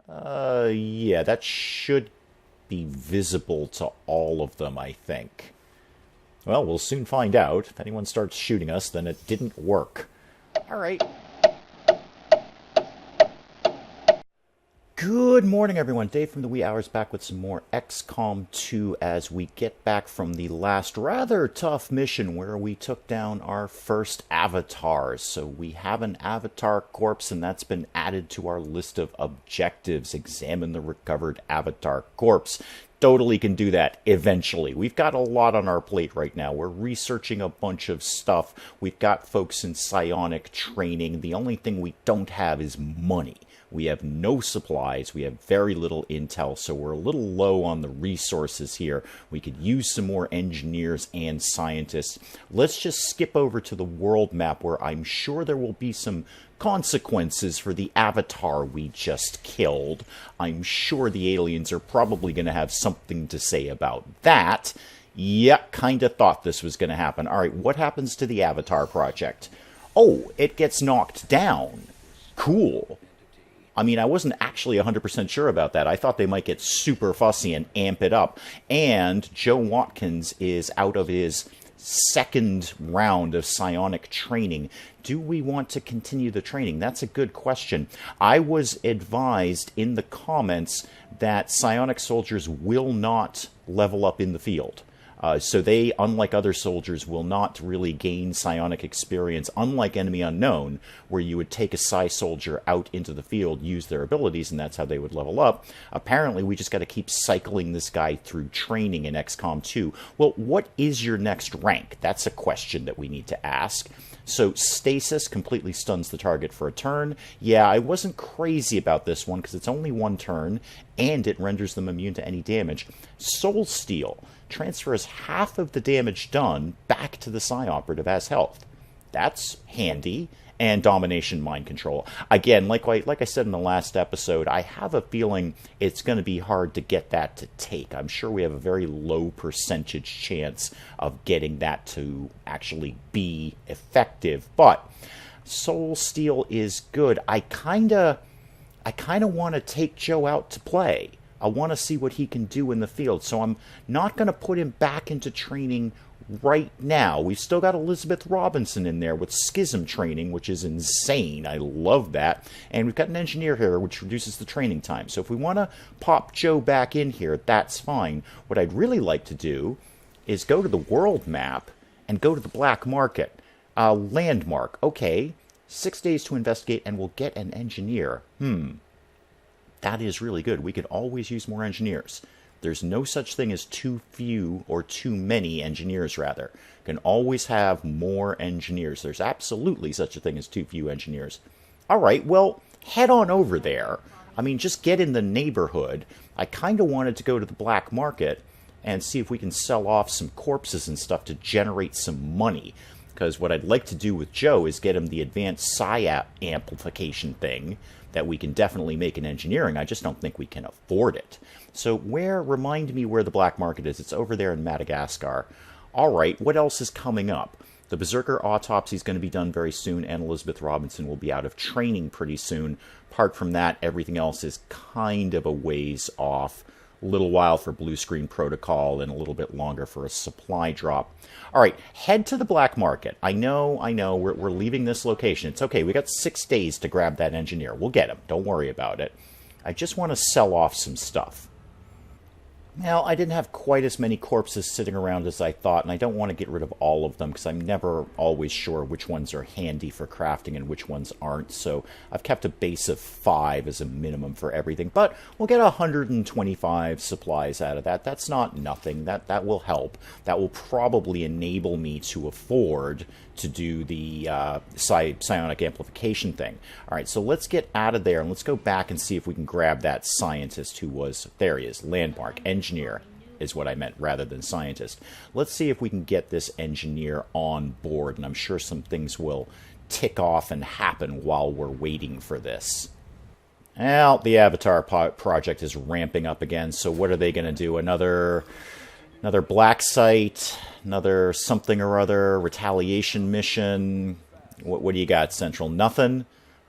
Yeah, that should be visible to all of them, I think. Well, we'll soon find out. If anyone starts shooting us, then it didn't work. Alright. Good morning, everyone. Dave from the Wee Hours back with some more XCOM 2 as we get back from the last rather tough mission where we took down our first avatars. So we have an avatar corpse, and that's been added to our list of objectives. Examine the recovered avatar corpse. Totally can do that eventually. We've got a lot on our plate right now. We're researching a bunch of stuff. We've got folks in psionic training. The only thing we don't have is money. We have no supplies. We have very little intel, so we're a little low on the resources here. We could use some more engineers and scientists. Let's just skip over to the world map where I'm sure there will be some consequences for the avatar we just killed. I'm sure the aliens are probably going to have something to say about that. Yeah, kind of thought this was going to happen. All right, what happens to the avatar project? Oh, it gets knocked down. Cool. I mean, I wasn't actually 100% sure about that. I thought they might get super fussy and amp it up. And Joe Watkins is out of his second round of psionic training. Do we want to continue the training? That's a good question. I was advised in the comments that psionic soldiers will not level up in the field. So they, unlike other soldiers, will not really gain psionic experience, unlike Enemy Unknown, where you would take a Psi Soldier out into the field, use their abilities, and that's how they would level up. Apparently, we just got to keep cycling this guy through training in XCOM 2. Well, what is your next rank? That's a question that we need to ask. So Stasis completely stuns the target for a turn. Yeah, I wasn't crazy about this one because it's only one turn, and it renders them immune to any damage. Soul Steal transfers half of the damage done back to the Psi Operative as health. That's handy. And Domination Mind Control. Again, like I said in the last episode, I have a feeling it's going to be hard to get that to take. I'm sure we have a very low percentage chance of getting that to actually be effective. But Soul Steal is good. I kind of want to take Joe out to play. I want to see what he can do in the field. So I'm not going to put him back into training right now. We've still got Elizabeth Robinson in there with Schism training, which is insane. I love that. And we've got an engineer here, which reduces the training time. So if we want to pop Joe back in here, that's fine. What I'd really like to do is go to the world map and go to the black market. Landmark. Okay. 6 days to investigate, and we'll get an engineer. That is really good. We could always use more engineers. There's no such thing as too few or too many engineers, rather. Can always have more engineers. There's absolutely such a thing as too few engineers. All right, well, head on over there. I mean, just get in the neighborhood. I kind of wanted to go to the black market and see if we can sell off some corpses and stuff to generate some money. Because what I'd like to do with Joe is get him the advanced Psi amplification thing that we can definitely make in engineering. I just don't think we can afford it. So remind me where the black market is. It's over there in Madagascar. All right, what else is coming up? The Berserker autopsy is going to be done very soon, and Elizabeth Robinson will be out of training pretty soon. Apart from that, everything else is kind of a ways off. A little while for Blue Screen Protocol and a little bit longer for a supply drop. All right, head to the black market. I know, we're leaving this location. It's okay, we got 6 days to grab that engineer. We'll get him, don't worry about it. I just want to sell off some stuff. Well, I didn't have quite as many corpses sitting around as I thought, and I don't want to get rid of all of them because I'm never always sure which ones are handy for crafting and which ones aren't. So I've kept a base of 5 as a minimum for everything, but we'll get 125 supplies out of that. That's not nothing. That will help. That will probably enable me to afford to do the psionic amplification thing. All right, so let's get out of there and let's go back and see if we can grab that scientist who was, there he is, landmark, engineer is what I meant rather than scientist. Let's see if we can get this engineer on board, and I'm sure some things will tick off and happen while we're waiting for this. Well, the Avatar project is ramping up again, so what are they going to do? Another Blacksite, another something or other, retaliation mission. What do you got, Central? Nothing?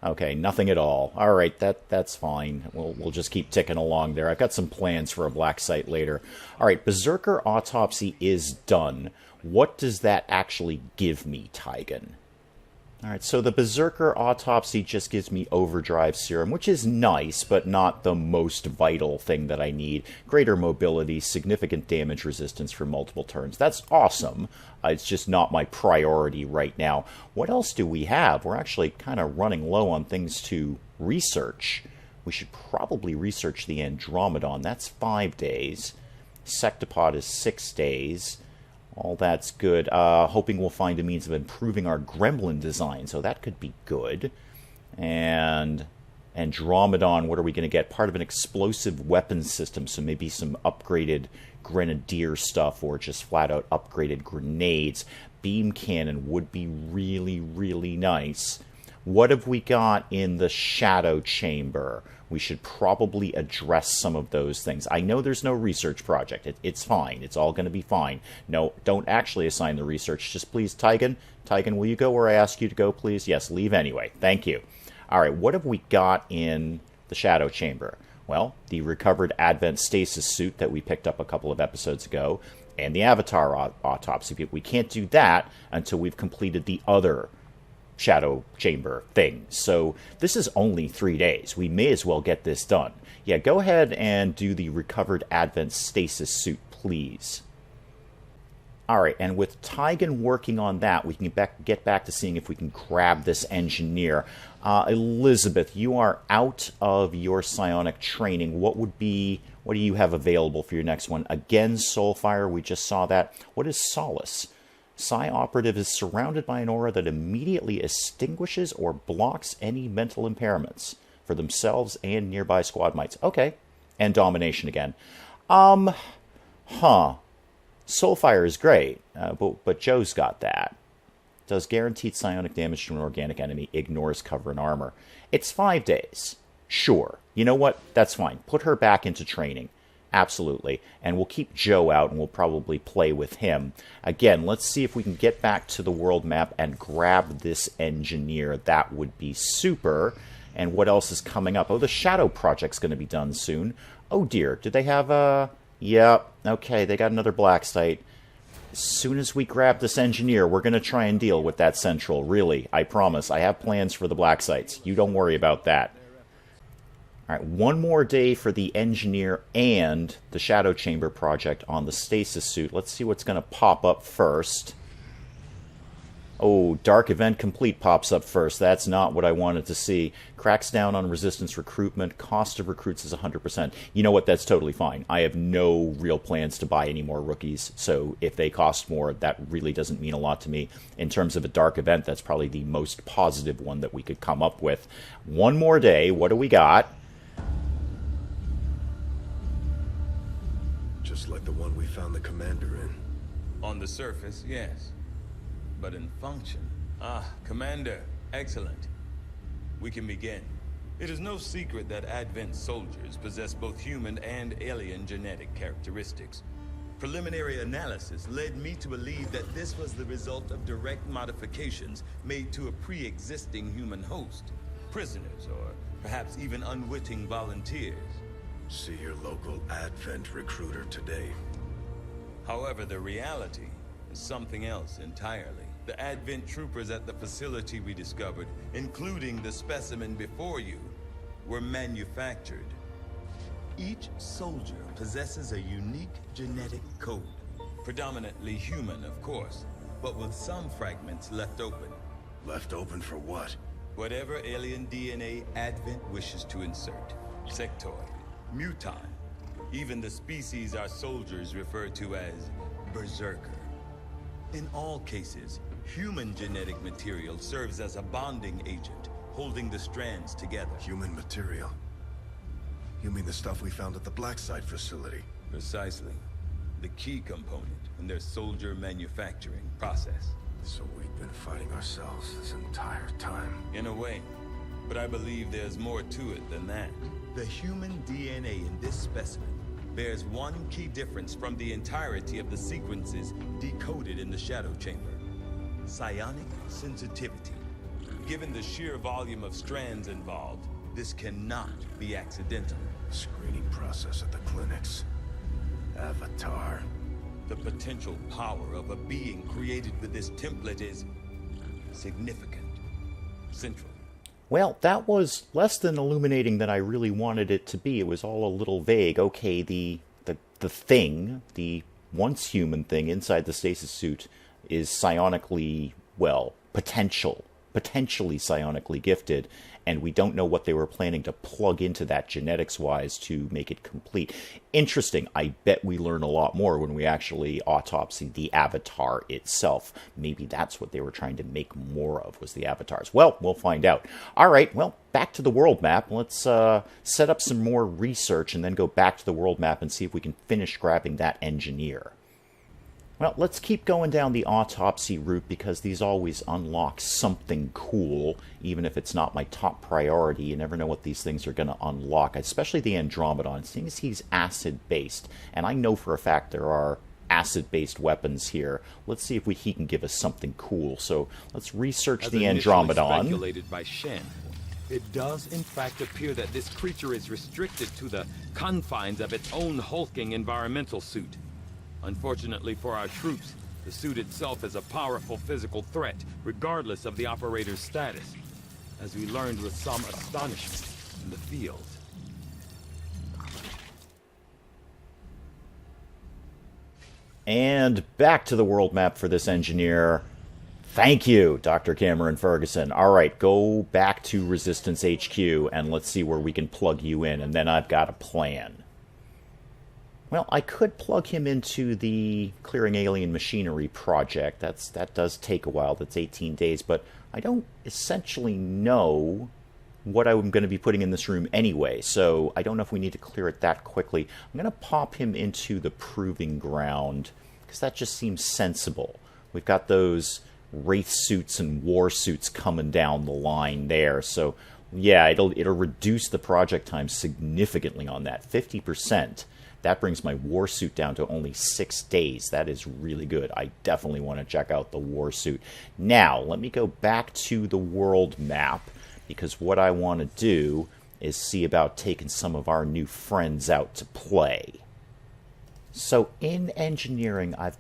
Okay, nothing at all. All right, that's fine. We'll just keep ticking along there. I've got some plans for a Blacksite later. All right, Berserker Autopsy is done. What does that actually give me, Tygan? All right, so the Berserker Autopsy just gives me Overdrive Serum, which is nice, but not the most vital thing that I need. Greater mobility, significant damage resistance for multiple turns. That's awesome. It's just not my priority right now. What else do we have? We're actually kind of running low on things to research. We should probably research the Andromedon. That's 5 days. Sectopod is 6 days. All that's good. Hoping we'll find a means of improving our gremlin design, so that could be good. And Andromedon, what are we going to get? Part of an explosive weapons system, so maybe some upgraded Grenadier stuff or just flat-out upgraded grenades. Beam cannon would be really, really nice. What have we got in the Shadow Chamber? We should probably address some of those things. I know there's no research project. It's fine. It's all going to be fine. No, don't actually assign the research. Just please, Tygan. Tygan, will you go where I ask you to go, please? Yes, leave anyway. Thank you. All right, what have we got in the Shadow Chamber? Well, the recovered Advent stasis suit that we picked up a couple of episodes ago, and the Avatar autopsy. We can't do that until we've completed the other Shadow Chamber thing. So this is only 3 days. We may as well get this done. Yeah, go ahead and do the recovered Advent stasis suit, please. All right, and with Tygan working on that, we can get back to seeing if we can grab this engineer. Elizabeth, you are out of your psionic training. What do you have available for your next one? Again, Soulfire, we just saw that. What is Solace? Psi Operative is surrounded by an aura that immediately extinguishes or blocks any mental impairments for themselves and nearby squad mates. Okay. And Domination again. Soulfire is great, but Joe's got that. Does guaranteed psionic damage to an organic enemy, ignores cover and armor. It's 5 days. Sure. You know what? That's fine. Put her back into training. Absolutely. And we'll keep Joe out, and we'll probably play with him. Again, let's see if we can get back to the world map and grab this engineer. That would be super. And what else is coming up? Oh, the Shadow Project's going to be done soon. Oh, dear. Did they have a... Yep. Okay, they got another Blacksite. As soon as we grab this engineer, we're going to try and deal with that Central. Really, I promise. I have plans for the Blacksites. You don't worry about that. All right, one more day for the engineer and the Shadow Chamber project on the stasis suit. Let's see what's going to pop up first. Oh, Dark Event Complete pops up first. That's not what I wanted to see. Cracks down on resistance recruitment. Cost of recruits is 100%. You know what? That's totally fine. I have no real plans to buy any more rookies, so if they cost more, that really doesn't mean a lot to me. In terms of a Dark Event, that's probably the most positive one that we could come up with. One more day. What do we got? Just like the one we found the commander in. On the surface, yes. But in function... Commander. Excellent. We can begin. It is no secret that Advent soldiers possess both human and alien genetic characteristics. Preliminary analysis led me to believe that this was the result of direct modifications made to a pre-existing human host. Prisoners, or perhaps even unwitting volunteers. See your local Advent recruiter today. However, the reality is something else entirely. The Advent troopers at the facility we discovered, including the specimen before you, were manufactured. Each soldier possesses a unique genetic code. Predominantly human, of course, but with some fragments left open. Left open for what? Whatever alien DNA Advent wishes to insert. Sectoid, mutant, even the species our soldiers refer to as Berserker. In all cases, human genetic material serves as a bonding agent, holding the strands together. Human material? You mean the stuff we found at the Blacksite facility? Precisely. The key component in their soldier manufacturing process. So we've been fighting ourselves this entire time. In a way. But I believe there's more to it than that. The human DNA in this specimen bears one key difference from the entirety of the sequences decoded in the Shadow Chamber. Psionic sensitivity. Given the sheer volume of strands involved, this cannot be accidental. Screening process at the clinics. Avatar. The potential power of a being created with this template is significant. Central. Well, that was less than illuminating than I really wanted it to be. It was all a little vague. Okay, the thing, the once human thing inside the stasis suit is psionically, well, potentially psionically gifted, and we don't know what they were planning to plug into that genetics-wise to make it complete. Interesting. I bet we learn a lot more when we actually autopsy the avatar itself. Maybe that's what they were trying to make more of, was the avatars. Well, we'll find out. All right, well, back to the world map. Let's set up some more research and then go back to the world map and see if we can finish grabbing that engineer. Well, let's keep going down the autopsy route because these always unlock something cool, even if it's not my top priority. You never know what these things are going to unlock, especially the Andromedon, seeing as he's acid-based. And I know for a fact there are acid-based weapons here. Let's see if he can give us something cool. So let's research the Andromedon. Speculated by Shen, it does in fact appear that this creature is restricted to the confines of its own hulking environmental suit. Unfortunately for our troops, the suit itself is a powerful physical threat, regardless of the operator's status, as we learned with some astonishment in the field. And back to the world map for this engineer. Thank you, Dr. Cameron Ferguson. All right, go back to Resistance HQ, and let's see where we can plug you in, and then I've got a plan. Well, I could plug him into the Clearing Alien Machinery project. That does take a while. That's 18 days. But I don't essentially know what I'm going to be putting in this room anyway. So I don't know if we need to clear it that quickly. I'm going to pop him into the Proving Ground because that just seems sensible. We've got those Wraith suits and War suits coming down the line there. So yeah, it'll reduce the project time significantly on that, 50%. That brings my war suit down to only 6 days. That is really good. I definitely want to check out the war suit. Now, let me go back to the world map, because what I want to do is see about taking some of our new friends out to play. So in engineering, I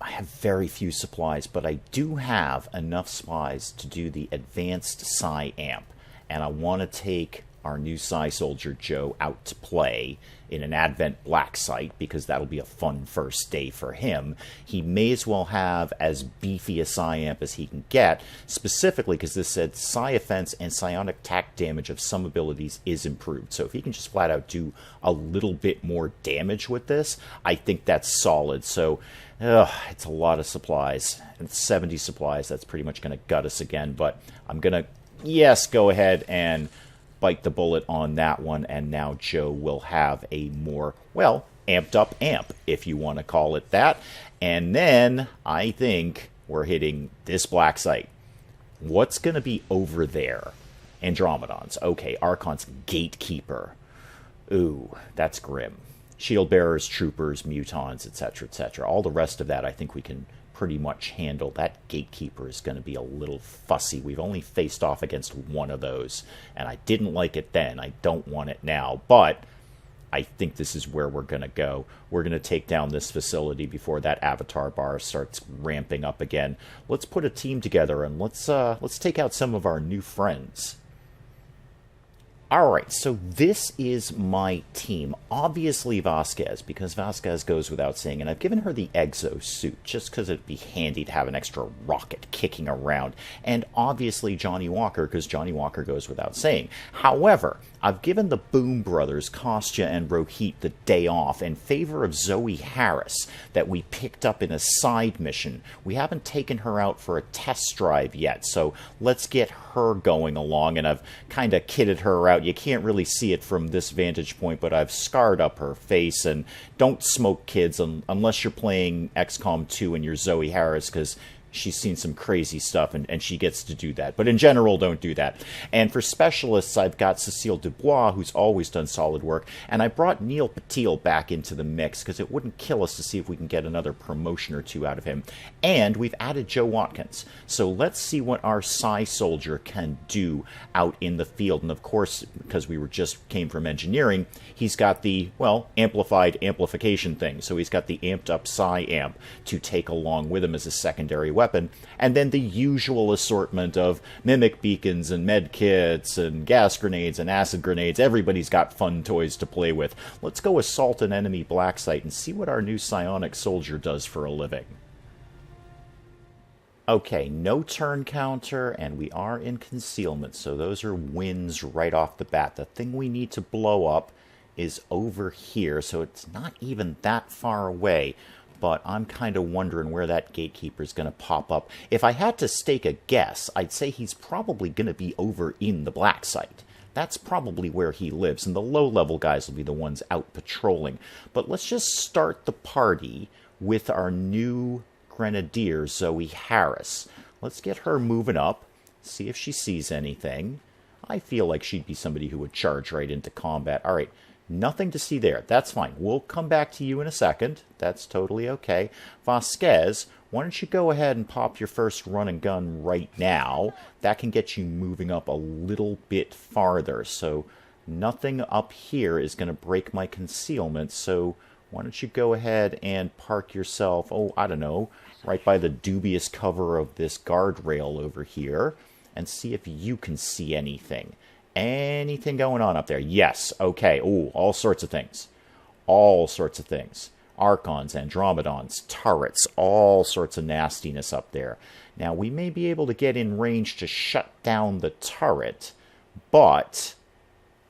have very few supplies, but I do have enough supplies to do the advanced Psi amp. And I want to take our new Psi Soldier Joe out to play in an Advent Blacksite, because that'll be a fun first day for him. He may as well have as beefy a Psi amp as he can get, specifically because this said Psi offense and psionic attack damage of some abilities is improved. So if he can just flat out do a little bit more damage with this, I think that's solid. So it's a lot of supplies. And 70 supplies, that's pretty much going to gut us again. But I'm going to, yes, go ahead and bite the bullet on that one, and now Joe will have a more, well, amped up amp, if you want to call it that. And then I think we're hitting this Blacksite. What's going to be over there? Andromedons. Okay, Archon's Gatekeeper. Ooh, that's grim. Shield Bearers, Troopers, Mutons, etc., etc. All the rest of that I think we can pretty much handle. That Gatekeeper is going to be a little fussy. We've only faced off against one of those, and I didn't like it then. I don't want it now, but I think this is where we're going to go. We're going to take down this facility before that avatar bar starts ramping up again. Let's put a team together, and let's take out some of our new friends. Alright, so this is my team. Obviously Vasquez, because Vasquez goes without saying, and I've given her the exo suit, just because it'd be handy to have an extra rocket kicking around. And obviously Johnny Walker, because Johnny Walker goes without saying. However, I've given the Boom Brothers, Kostya and Rohit, the day off in favor of Zoe Harris, that we picked up in a side mission. We haven't taken her out for a test drive yet, so let's get her going along, and I've kind of kitted her out. You can't really see it from this vantage point, but I've scarred up her face. And don't smoke, kids, unless you're playing XCOM 2 and you're Zoe Harris, because she's seen some crazy stuff, and she gets to do that. But in general, don't do that. And for specialists, I've got Cecile Dubois, who's always done solid work, and I brought Neil Patil back into the mix because it wouldn't kill us to see if we can get another promotion or two out of him. And we've added Joe Watkins. So let's see what our Psi Soldier can do out in the field. And of course, because we came from engineering, he's got the, well, amplified amplification thing. So he's got the amped up Psi amp to take along with him as a secondary weapon. And then the usual assortment of mimic beacons and med kits and gas grenades and acid grenades. Everybody's got fun toys to play with. Let's go assault an enemy Blacksite and see what our new psionic soldier does for a living. Okay, no turn counter, and we are in concealment, so those are wins right off the bat. The thing we need to blow up is over here, so it's not even that far away, but I'm kind of wondering where that gatekeeper is going to pop up. If I had to stake a guess, I'd say he's probably going to be over in the Blacksite. That's probably where he lives, and the low-level guys will be the ones out patrolling. But let's just start the party with our new Grenadier, Zoe Harris. Let's get her moving up, see if she sees anything. I feel like she'd be somebody who would charge right into combat. All right, nothing to see there. That's fine. We'll come back to you in a second. That's totally okay. Vasquez, why don't you go ahead and pop your first run and gun right now? That can get you moving up a little bit farther. So nothing up here is going to break my concealment, so why don't you go ahead and park yourself, oh, I don't know, right by the dubious cover of this guardrail over here, and see if you can see anything. Anything going on up there? Yes, okay, ooh, all sorts of things. All sorts of things. Archons, Andromedons, turrets, all sorts of nastiness up there. Now, we may be able to get in range to shut down the turret, but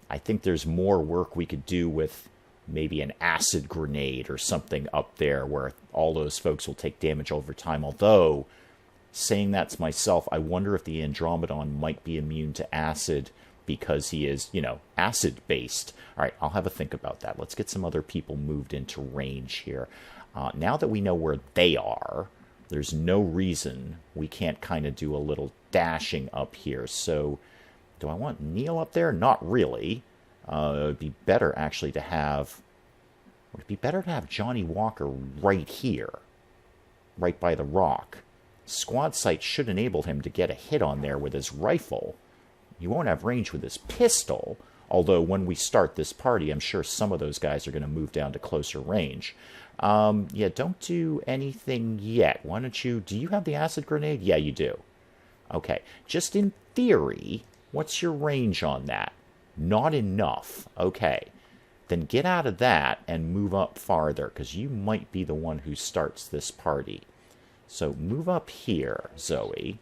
I think there's more work we could do with maybe an acid grenade or something up there where all those folks will take damage over time. Although, saying that to myself, I wonder if the Andromedon might be immune to acid because he is, you know, acid-based. All right, I'll have a think about that. Let's get some other people moved into range here. Now that we know where they are, there's no reason we can't kind of do a little dashing up here. So, do I want Neil up there? Not really. It would be better, actually, to have... Would it be better to have Johnny Walker right here? Right by the rock. Squad sight should enable him to get a hit on there with his rifle. He won't have range with his pistol, although when we start this party, I'm sure some of those guys are going to move down to closer range. Yeah, don't do anything yet. Why don't you... Do you have the acid grenade? Yeah, you do. Okay, just in theory, what's your range on that? Not enough. Okay. Then get out of that and move up farther, because you might be the one who starts this party. So move up here, Zoe.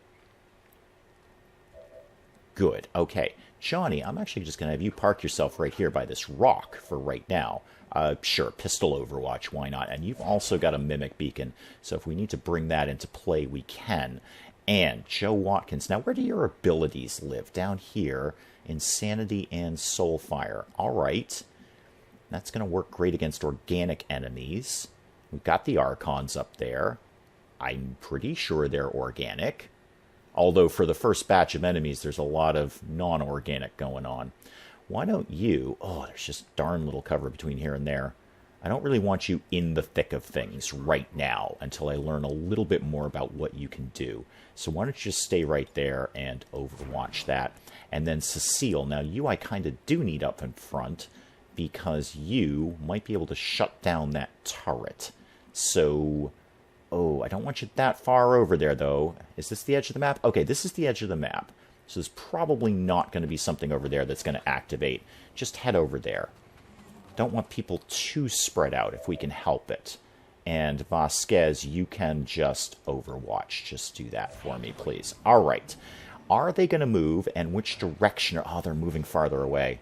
Good. Okay. Johnny, I'm actually just going to have you park yourself right here by this rock for right now. Sure, pistol overwatch, why not? And you've also got a mimic beacon, so if we need to bring that into play, we can. And Joe Watkins. Now, where do your abilities live? Down here. Insanity and Soulfire. All right. That's going to work great against organic enemies. We've got the Archons up there. I'm pretty sure they're organic. Although for the first batch of enemies, there's a lot of non-organic going on. Why don't you... Oh, there's just darn little cover between here and there. I don't really want you in the thick of things right now until I learn a little bit more about what you can do. So why don't you just stay right there and overwatch that. And then Cecile, now you I kind of do need up in front because you might be able to shut down that turret. So, oh, I don't want you that far over there though. Is this the edge of the map? Okay, this is the edge of the map. So there's probably not going to be something over there that's going to activate. Just head over there. Don't want people too spread out if we can help it. And Vasquez, you can just overwatch. Just do that for me, please. All right. Are they going to move, and which direction? Oh, they're moving farther away.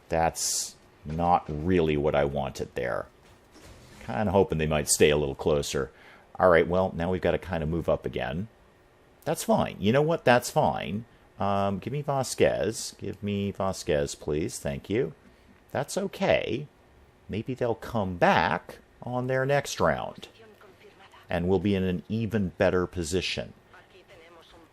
That's not really what I wanted there. Kind of hoping they might stay a little closer. All right, well, now we've got to kind of move up again. That's fine. You know what? That's fine. Give me Vasquez. Give me Vasquez, please. Thank you. That's okay. Maybe they'll come back on their next round. and we'll be in an even better position.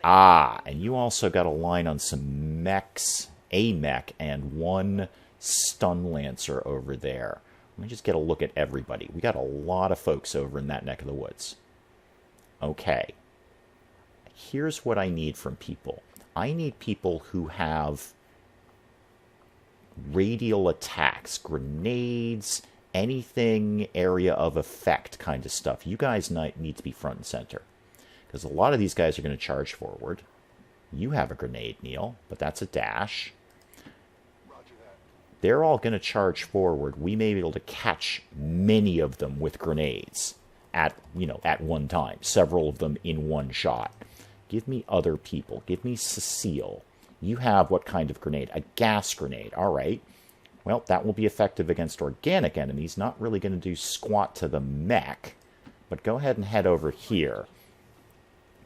Ah, and you also got a line on some mechs, a mech, and one stun lancer over there. Let me just get a look at everybody. We got a lot of folks over in that neck of the woods. Okay. Here's what I need from people. I need people who have radial attacks, grenades, anything area of effect kind of stuff. You guys need to be front and center, because a lot of these guys are going to charge forward. You have a grenade, Neil, but that's a dash. They're all going to charge forward. We may be able to catch many of them with grenades at one time. Several of them in one shot. Give me other people. Give me Cecile. You have what kind of grenade? A gas grenade. All right. Well, that will be effective against organic enemies. Not really going to do squat to the mech. But go ahead and head over here.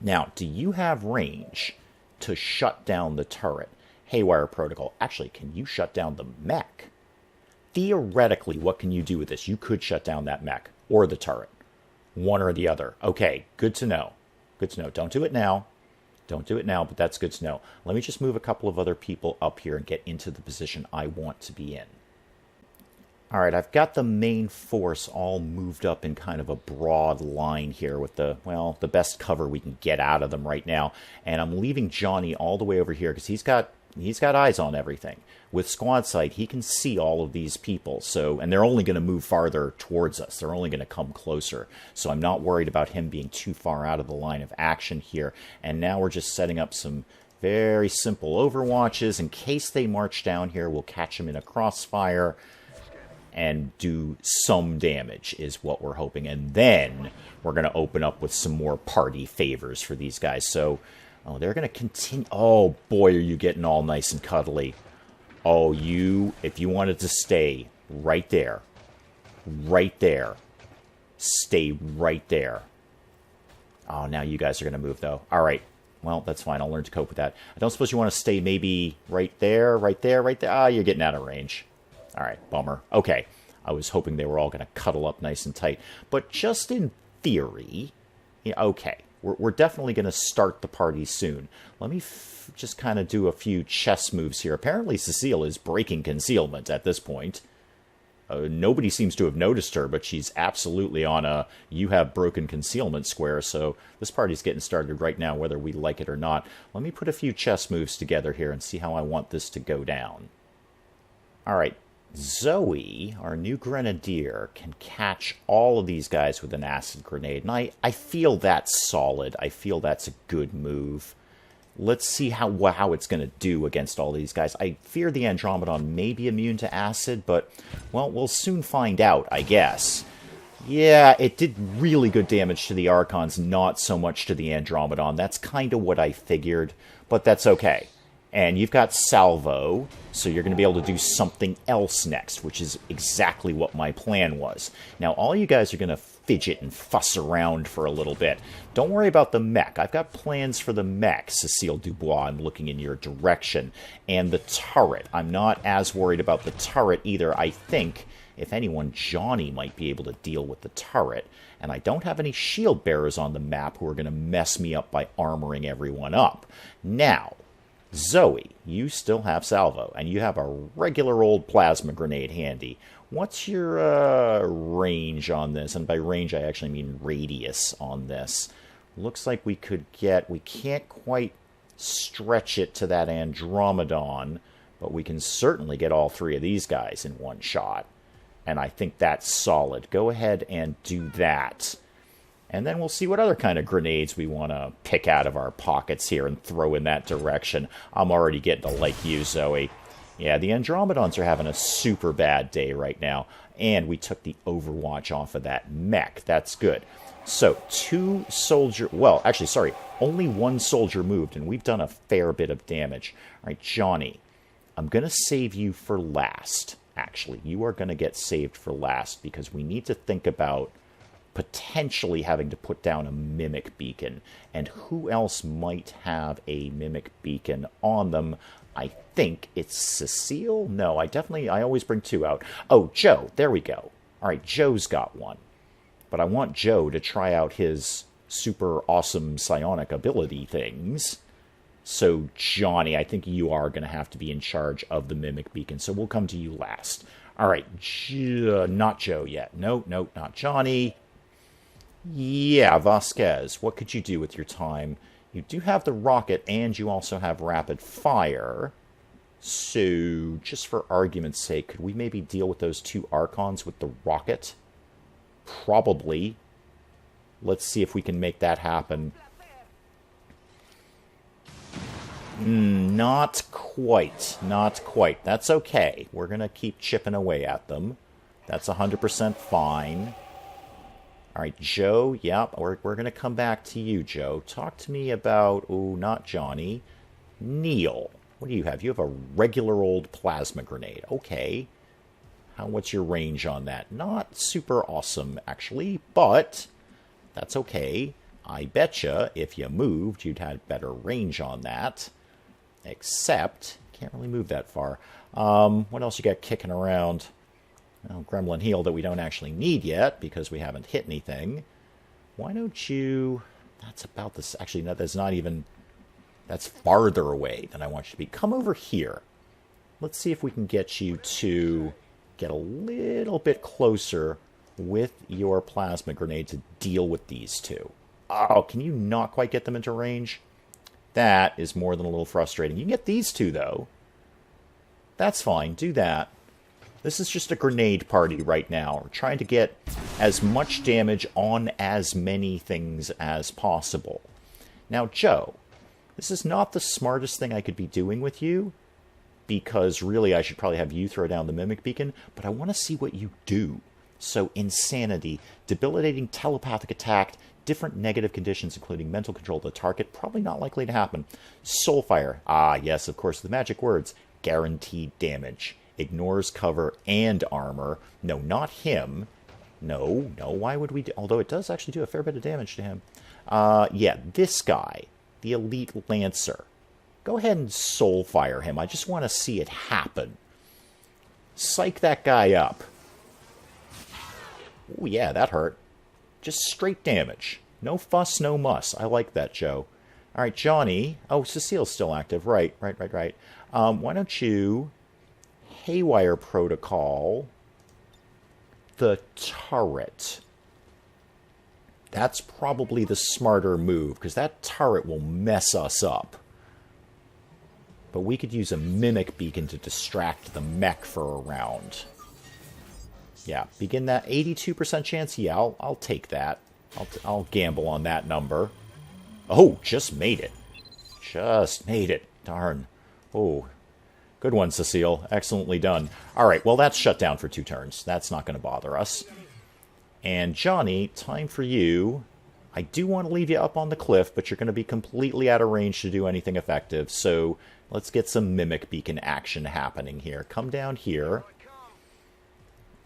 Now, do you have range to shut down the turret? Haywire protocol. Actually, can you shut down the mech? Theoretically, what can you do with this? You could shut down that mech or the turret. One or the other. Okay, good to know. Good to know. Don't do it now. Don't do it now, but that's good to know. Let me just move a couple of other people up here and get into the position I want to be in. All right, I've got the main force all moved up in kind of a broad line here with the best cover we can get out of them right now. And I'm leaving Johnny all the way over here because he's got eyes on everything. With squad sight, he can see all of these people. So, and they're only going to move farther towards us. They're only going to come closer. So I'm not worried about him being too far out of the line of action here. And now we're just setting up some very simple overwatches. In case they march down here, we'll catch them in a crossfire and do some damage is what we're hoping. And then we're going to open up with some more party favors for these guys. So, oh, they're going to continue. Oh, boy, are you getting all nice and cuddly. Oh, if you wanted to stay right there, stay right there. Oh, now you guys are going to move, though. All right. Well, that's fine. I'll learn to cope with that. I don't suppose you want to stay maybe right there. Ah, you're getting out of range. All right, bummer. Okay. I was hoping they were all going to cuddle up nice and tight. But just in theory, okay. We're definitely going to start the party soon. Let me just kind of do a few chess moves here. Apparently Cecile is breaking concealment at this point. Nobody seems to have noticed her, but she's absolutely on a you have broken concealment square, so this party's getting started right now, whether we like it or not. Let me put a few chess moves together here and see how I want this to go down. All right. Zoe, our new Grenadier, can catch all of these guys with an acid grenade. And I feel that's solid. I feel that's a good move. Let's see how it's going to do against all these guys. I fear the Andromedon may be immune to acid, but, well, we'll soon find out, I guess. Yeah, it did really good damage to the Archons, not so much to the Andromedon. That's kind of what I figured, but that's okay. And you've got Salvo, so you're going to be able to do something else next, which is exactly what my plan was. Now, all you guys are going to fidget and fuss around for a little bit. Don't worry about the mech. I've got plans for the mech, Cecile Dubois. I'm looking in your direction. And the turret. I'm not as worried about the turret either. I think, if anyone, Johnny might be able to deal with the turret. And I don't have any shield bearers on the map who are going to mess me up by armoring everyone up. Now, Zoe, you still have Salvo, and you have a regular old plasma grenade handy. What's your range on this? And by range, I actually mean radius on this. Looks like we can't quite stretch it to that Andromedon, but we can certainly get all three of these guys in one shot. And I think that's solid. Go ahead and do that. And then we'll see what other kind of grenades we want to pick out of our pockets here and throw in that direction. I'm already getting to like you, Zoe. Yeah, the Andromedons are having a super bad day right now. And we took the Overwatch off of that mech. That's good. So, only one soldier moved, and we've done a fair bit of damage. All right, Johnny, I'm going to save you for last. Actually, you are going to get saved for last because we need to think about potentially having to put down a mimic beacon. And who else might have a mimic beacon on them? I think it's Cecile. No, I always bring two out. Oh, Joe. There we go. All right, Joe's got one. But I want Joe to try out his super awesome psionic ability things. So, Johnny, I think you are going to have to be in charge of the Mimic Beacon, so we'll come to you last. All right, not Joe yet. No, not Johnny. Yeah, Vasquez, what could you do with your time? You do have the rocket, and you also have rapid fire. So, just for argument's sake, could we maybe deal with those 2 Archons with the rocket? Probably. Let's see if we can make that happen. Not quite. Not quite. That's okay. We're going to keep chipping away at them. That's 100% fine. All right, Joe. Yep, we're going to come back to you, Joe. Talk to me about... Oh, not Johnny. Neil. What do you have? You have a regular old plasma grenade. Okay. What's your range on that? Not super awesome, actually, but that's okay. I betcha if you moved, you'd have better range on that. Except, can't really move that far. What else you got kicking around? Well, Gremlin Heal that we don't actually need yet because we haven't hit anything. Why don't you... That's about this... Actually, no, that's not even... That's farther away than I want you to be. Come over here. Let's see if we can get you to get a little bit closer with your plasma grenade to deal with these 2. Oh, can you not quite get them into range? That is more than a little frustrating. You can get these 2, though. That's fine. Do that. This is just a grenade party right now. We're trying to get as much damage on as many things as possible. Now, Joe, this is not the smartest thing I could be doing with you, because really I should probably have you throw down the Mimic Beacon, but I want to see what you do. So, insanity, debilitating telepathic attack, different negative conditions, including mental control of the target, probably not likely to happen. Soulfire, yes, of course, the magic words, guaranteed damage, ignores cover and armor. No, not him. No, why would we do... Although it does actually do a fair bit of damage to him. Yeah, this guy, the Elite Lancer. Go ahead and Soulfire him. I just want to see it happen. Psych that guy up. Oh, yeah, that hurt. Just straight damage. No fuss, no muss. I like that, Joe. All right, Johnny. Oh, Cecile's still active. Right. Why don't you Haywire Protocol the turret? That's probably the smarter move, because that turret will mess us up. But we could use a Mimic Beacon to distract the mech for a round. Yeah, begin that 82% chance. Yeah, I'll take that. I'll gamble on that number. Oh, just made it. Just made it. Darn. Oh, good one, Cecile. Excellently done. All right, well, that's shut down for 2 turns. That's not going to bother us. And Johnny, time for you. I do want to leave you up on the cliff, but you're going to be completely out of range to do anything effective. So let's get some Mimic Beacon action happening here. Come down here.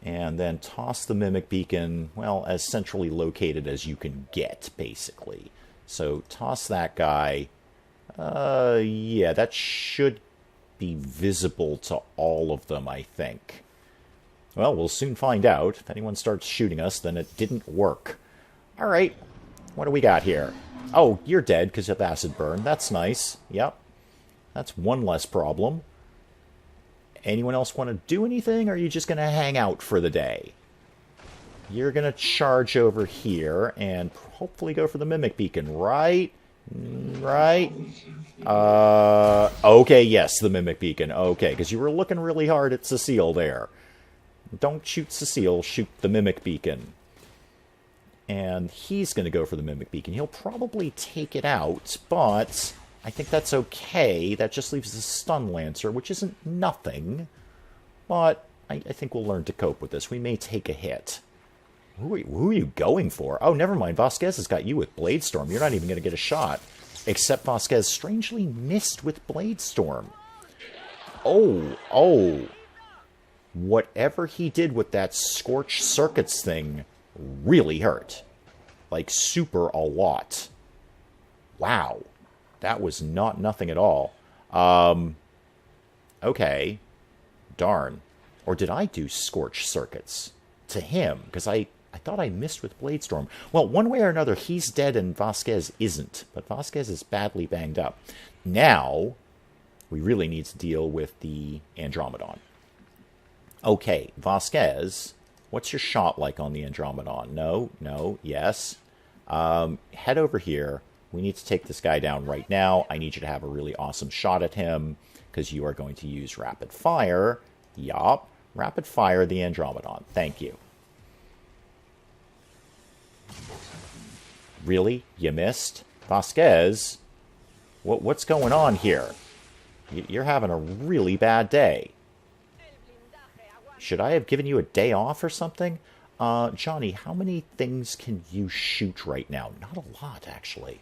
And then toss the Mimic Beacon, well, as centrally located as you can get, basically. So toss that guy. Yeah, that should be visible to all of them, I think. Well, we'll soon find out. If anyone starts shooting us, then it didn't work. All right, what do we got here? Oh, you're dead because of acid burn. That's nice. Yep. That's one less problem. Anyone else want to do anything, or are you just going to hang out for the day? You're going to charge over here and hopefully go for the Mimic Beacon, right? Right? Okay, yes, the Mimic Beacon. Okay, because you were looking really hard at Cecile there. Don't shoot Cecile, shoot the Mimic Beacon. And he's going to go for the Mimic Beacon. He'll probably take it out, but I think that's okay. That just leaves the Stun Lancer, which isn't nothing. But I think we'll learn to cope with this. We may take a hit. Who are you going for? Oh, never mind. Vasquez has got you with Blade Storm. You're not even going to get a shot. Except Vasquez strangely missed with Blade Storm. Oh. Whatever he did with that Scorch Circuits thing really hurt. Like, super a lot. Wow. That was not nothing at all. Okay. Darn. Or did I do Scorch Circuits to him? Because I thought I missed with Bladestorm. Well, one way or another, he's dead and Vasquez isn't. But Vasquez is badly banged up. Now, we really need to deal with the Andromedon. Okay, Vasquez, what's your shot like on the Andromedon? No, no, yes. Head over here. We need to take this guy down right now. I need you to have a really awesome shot at him, because you are going to use rapid fire. Yup. Rapid fire the Andromedon. Thank you. Really? You missed? Vasquez? What's going on here? You're having a really bad day. Should I have given you a day off or something? Johnny, how many things can you shoot right now? Not a lot, actually.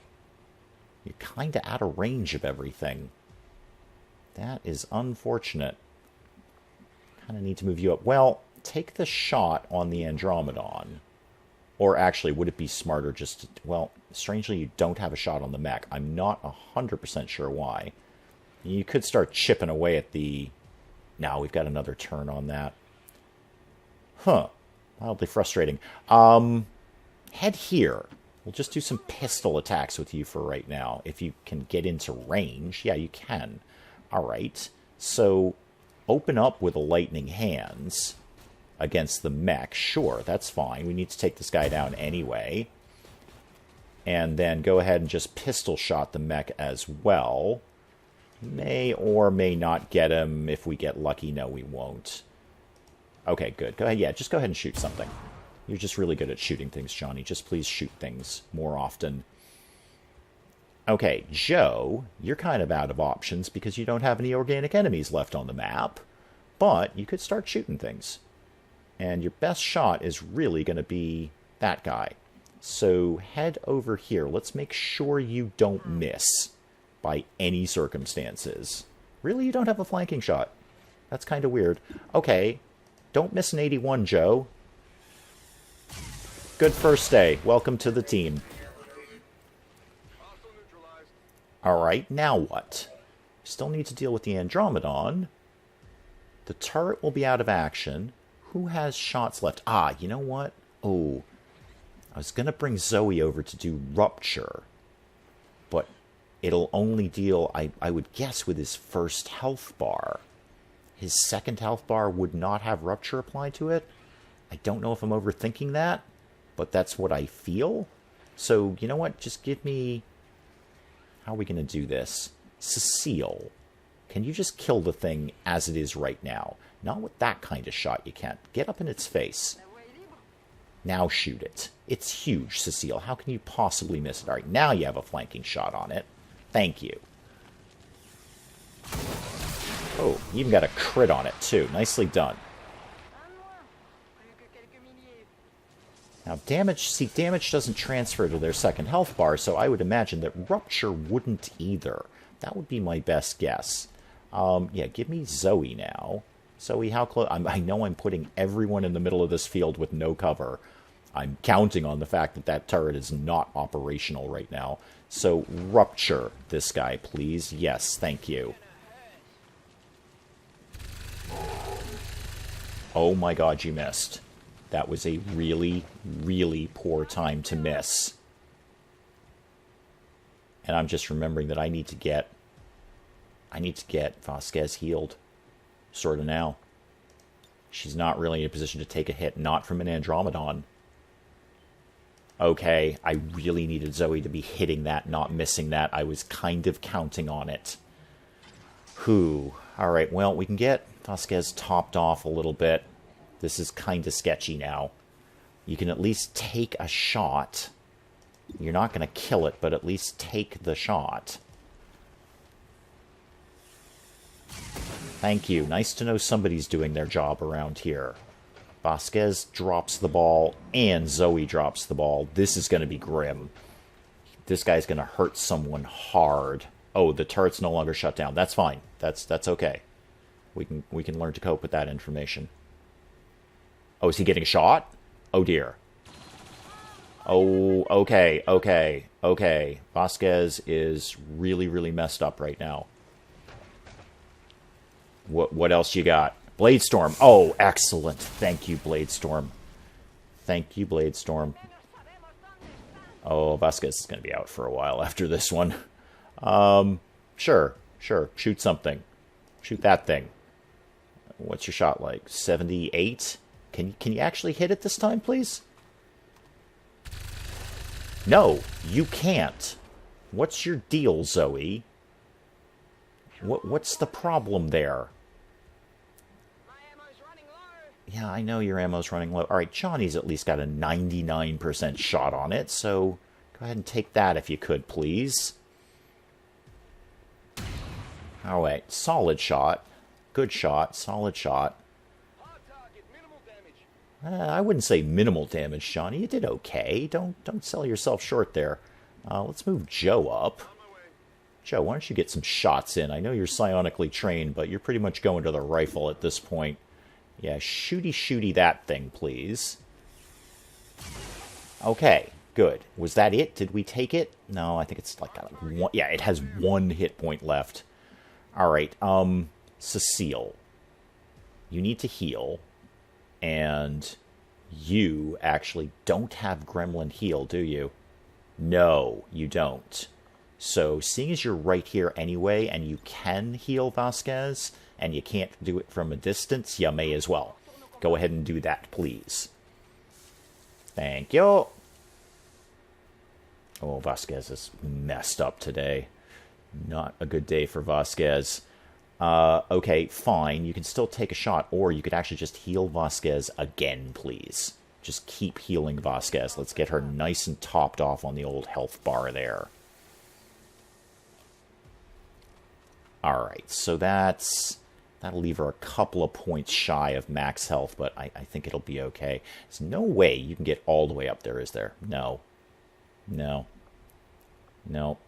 You're kind of out of range of everything. That is unfortunate. Kind of need to move you up. Well, take the shot on the Andromedon. Or actually, would it be smarter just to... Well, strangely, you don't have a shot on the mech. I'm not 100% sure why. You could start chipping away at the... Now we've got another turn on that. Huh. Mildly frustrating. Head here. We'll just do some pistol attacks with you for right now. If you can get into range. Yeah, you can. Alright. So, open up with a lightning hands against the mech. Sure, that's fine. We need to take this guy down anyway. And then go ahead and just pistol shot the mech as well. May or may not get him. If we get lucky, no, we won't. Okay, good. Go ahead. Yeah, just go ahead and shoot something. You're just really good at shooting things, Johnny. Just please shoot things more often. Okay, Joe, you're kind of out of options because you don't have any organic enemies left on the map. But you could start shooting things. And your best shot is really going to be that guy. So head over here. Let's make sure you don't miss by any circumstances. Really, you don't have a flanking shot? That's kind of weird. Okay, don't miss an 81, Joe. Good first day. Welcome to the team. Alright, now what? Still need to deal with the Andromedon. The turret will be out of action. Who has shots left? Ah, you know what? Oh, I was going to bring Zoe over to do Rupture. But it'll only deal, I would guess, with his first health bar. His second health bar would not have Rupture applied to it. I don't know if I'm overthinking that, but that's what I feel. So, you know what? Just give me... How are we going to do this? Cecile, can you just kill the thing as it is right now? Not with that kind of shot, you can't. Get up in its face. Now shoot it. It's huge, Cecile. How can you possibly miss it? All right, now you have a flanking shot on it. Thank you. Oh, you even got a crit on it, too. Nicely done. Now, damage... See, damage doesn't transfer to their second health bar, so I would imagine that Rupture wouldn't either. That would be my best guess. Yeah, give me Zoe now. Zoe, how close... I know I'm putting everyone in the middle of this field with no cover. I'm counting on the fact that that turret is not operational right now. So, Rupture this guy, please. Yes, thank you. Oh my god, you missed. That was a really, really poor time to miss. And I'm just remembering that I need to get Vasquez healed. Sort of now. She's not really in a position to take a hit, not from an Andromedon. Okay, I really needed Zoe to be hitting that, not missing that. I was kind of counting on it. Whew. Alright, well, we can get Vasquez topped off a little bit. This is kind of sketchy now. You can at least take a shot. You're not going to kill it, but at least take the shot. Thank you. Nice to know somebody's doing their job around here. Vasquez drops the ball, and Zoe drops the ball. This is going to be grim. This guy's going to hurt someone hard. Oh, the turret's no longer shut down. That's fine. That's okay. We can learn to cope with that information. Oh, is he getting shot? Oh, dear. Oh, okay. Vasquez is really, really messed up right now. What else you got? Bladestorm. Oh, excellent. Thank you, Bladestorm. Thank you, Blade Storm. Oh, Vasquez is going to be out for a while after this one. Sure. Shoot something. Shoot that thing. What's your shot like? 78? Can you actually hit it this time, please? No, you can't. What's your deal, Zoe? What's the problem there? My ammo's running low. Yeah, I know your ammo's running low. Alright, Johnny's at least got a 99% shot on it, so go ahead and take that if you could, please. Alright, solid shot. Good shot, solid shot. Hard target, minimal damage. I wouldn't say minimal damage, Johnny. You did okay. Don't sell yourself short there. Let's move Joe up. Joe, why don't you get some shots in? I know you're psionically trained, but you're pretty much going to the rifle at this point. Yeah, shooty that thing, please. Okay, good. Was that it? Did we take it? No, I think it's like one. Yeah, it has 1 hit point left. Alright, Cecile. You need to heal. And you actually don't have Gremlin heal, do you? No, you don't. So, seeing as you're right here anyway, and you can heal Vasquez, and you can't do it from a distance, you may as well. Go ahead and do that, please. Thank you. Oh, Vasquez is messed up today. Not a good day for Vasquez. Okay, fine. You can still take a shot, or you could actually just heal Vasquez again, please. Just keep healing Vasquez. Let's get her nice and topped off on the old health bar there. Alright, so that'll leave her a couple of points shy of max health, but I think it'll be okay. There's no way you can get all the way up there, is there? No. No. Nope.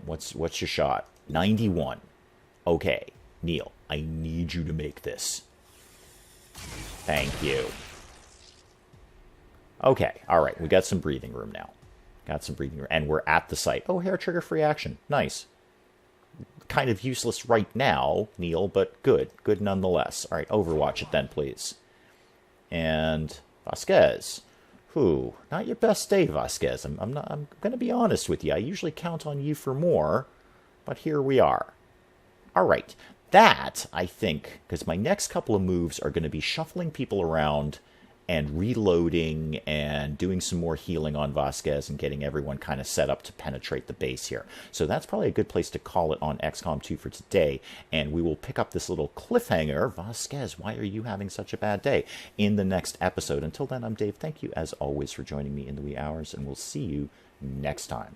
What's your shot? 91. Okay, Neil, I need you to make this. Thank you. Okay, alright, we got some breathing room now. And we're at the site. Oh, hair trigger free action. Nice. Kind of useless right now, Neil, but good. Good nonetheless. Alright, Overwatch it then, please. And Vasquez. Whew, not your best day, Vasquez. I'm going to be honest with you. I usually count on you for more, but here we are. Alright, that, I think, because my next couple of moves are going to be shuffling people around and reloading and doing some more healing on Vasquez and getting everyone kind of set up to penetrate the base here. So that's probably a good place to call it on XCOM 2 for today, and we will pick up this little cliffhanger, Vasquez, why are you having such a bad day, in the next episode. Until then, I'm Dave. Thank you, as always, for joining me in the wee hours, and we'll see you next time.